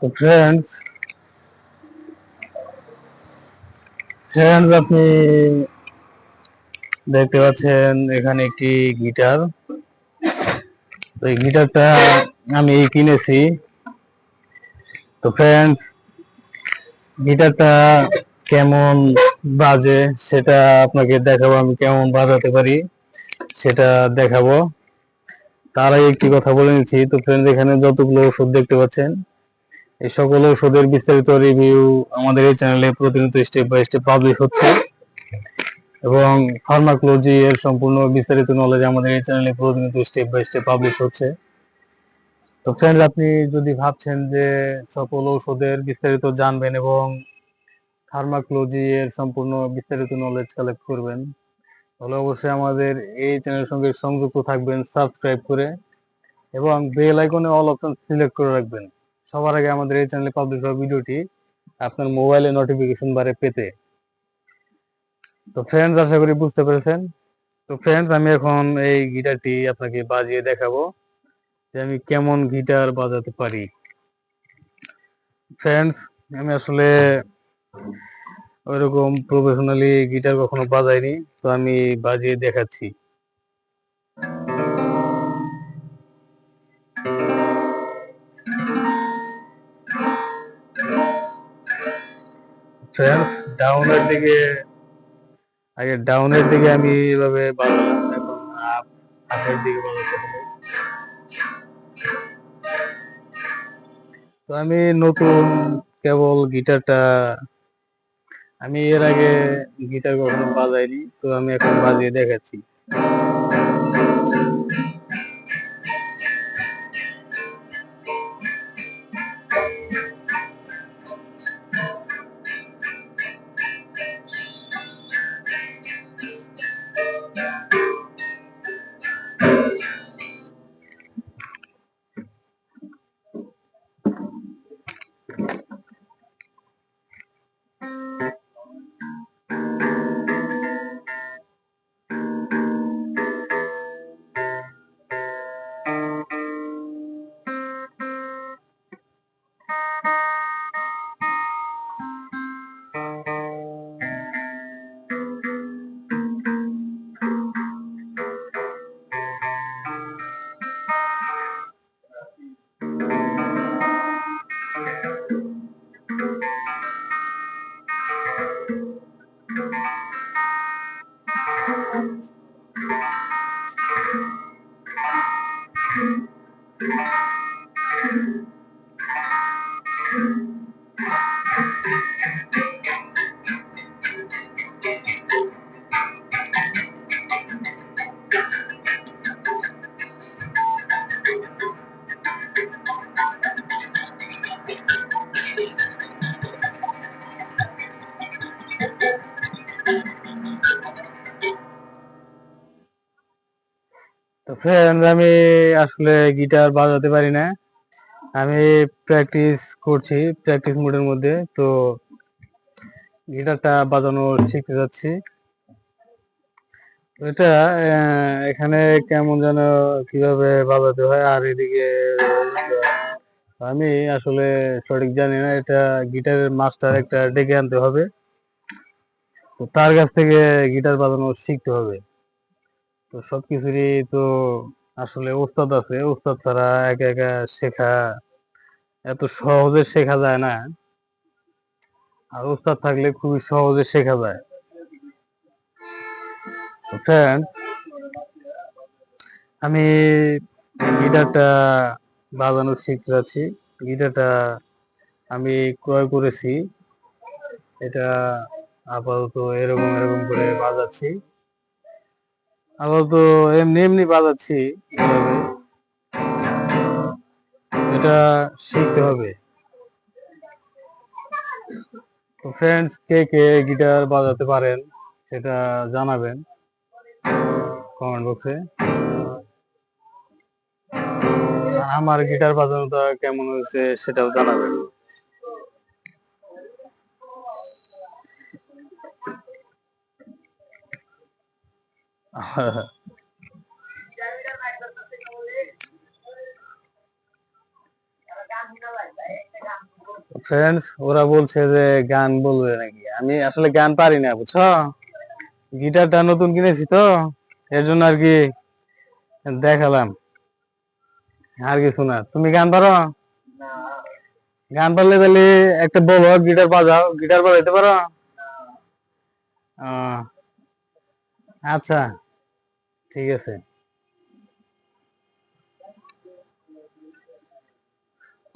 তো friends friends আপনি দেখতে পাচ্ছেন এখানে একটি গিটার। তো এই গিটারটা আমি কিনেছি। তো ফ্রেন্ডস গিটারটা কেমন বাজে সেটা আপনাকে দেখাবো, আমি কেমন বাজাতে পারি সেটা দেখাবো। তার আগে একটি কথা বলে নিচ্ছি। তো ফ্রেন্ডস এখানে যতগুলো ওষুধ দেখতে পাচ্ছেন এই সকল ওষুধের বিস্তারিত রিভিউ আমাদের এই চ্যানেলে প্রতিনিয়ত স্টেপ বাই স্টেপ পাবলিশ হচ্ছে এবং ফার্মাকোলজি এর সম্পূর্ণ বিস্তারিত নলেজ আমাদের এই চ্যানেলে প্রতিনিয়ত স্টেপ বাই স্টেপ পাবলিশ হচ্ছে। তো ফ্রেন্ডস আপনি যদি ভাবছেন যে সকল ঔষধের বিস্তারিত জানবেন এবং ফার্মাকোলজি এর সম্পূর্ণ বিস্তারিত নলেজ কালেক্ট করবেন, তাহলে অবশ্যই আমাদের এই চ্যানেলের সঙ্গে সংযুক্ত থাকবেন সাবস্ক্রাইব করে এবং বেল আইকনে অল অপশন সিলেক্ট করে রাখবেন সবার আগে আমাদের এই চ্যানেলে পাবলিশ হওয়া ভিডিওটি আপনার মোবাইলে নোটিফিকেশন বারে পেতে। তো ফ্রেন্ডস আশা করি বুঝতে পেরেছেন। তো ফ্রেন্ডস আমি এখন এই গিটারটি আপনাকে বাজিয়ে দেখাবো যে আমি কেমন গিটার বাজাতে পারি। ফ্রেন্ডস আমি আসলে ওইরকম প্রফেশনালি গিটার কখনো বাজাইনি, তো আমি বাজিয়ে দেখাচ্ছি। ফ্রেন্ডস ডাউনের দিকে আমি এভাবে বাজালাম, এখন আপের দিকে বাজাতে হবে। তো আমি নতুন কেবল গিটারটা, আমি এর আগে গিটার কখনো বাজাইনি, তো আমি এখন বাজিয়ে দেখাচ্ছি। তো ফ্রেন্ড আমি আসলে গিটার বাজাতে পারি না, আমি প্র্যাকটিস করছি প্র্যাকটিস মোডের মধ্যে। তো গিটারটা বাজানো শিখতে যাচ্ছি। এটা এখানে কেমন যেন কিভাবে বাজাতে হয়, আর এদিকে আমি আসলে সঠিক জানি না। এটা গিটারের মাস্টার একটা ডেকে আনতে হবে, তো তার কাছ থেকে গিটার বাজানো শিখতে হবে। তো সবকিছুরই তো আসলে ওস্তাদ আছে, ওস্তাদ ছাড়া একা একা শেখা এত সহজে শেখা যায় না, আর ওস্তাদ থাকলে খুবই সহজে শেখা যায়। তো ফ্রেন্ড আমি গিটারটা বাজানো শিখতে যাচ্ছি। গিটারটা আমি ক্রয় করেছি, এটা আপাতত এরকম এরকম করে বাজাচ্ছি, আপাতত এমনি এমনি বাজাচ্ছি এভাবে। এটা শিখতে হবে। তো ফ্রেন্ডস কে কে গিটার বাজাতে পারেন সেটা জানাবেন কমেন্ট বক্সে। আমার গিটার বাজানোটা কেমন হয়েছে সেটাও জানাবেন। ফ্রেন্ডস ওরা বলছে যে গান বলবে নাকি, আমি আসলে গান পারি না বুঝছো, গিটারটা নতুন কিনেছি তো এর জন্য আর কি দেখালাম, আর কিছু না। তুমি গান পারো? গান পারলে তাহলে একটা বলো, গিটার বাজাও, গিটার বাজাইতে পারো? আহ, আচ্ছা, ঠিক আছে।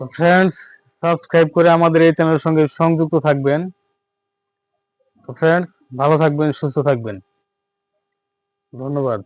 তো ফ্রেন্ডস, সাবস্ক্রাইব করে আমাদের এই চ্যানেলের সঙ্গে সংযুক্ত থাকবেন। তো ফ্রেন্ডস, ভালো থাকবেন, সুস্থ থাকবেন, ধন্যবাদ।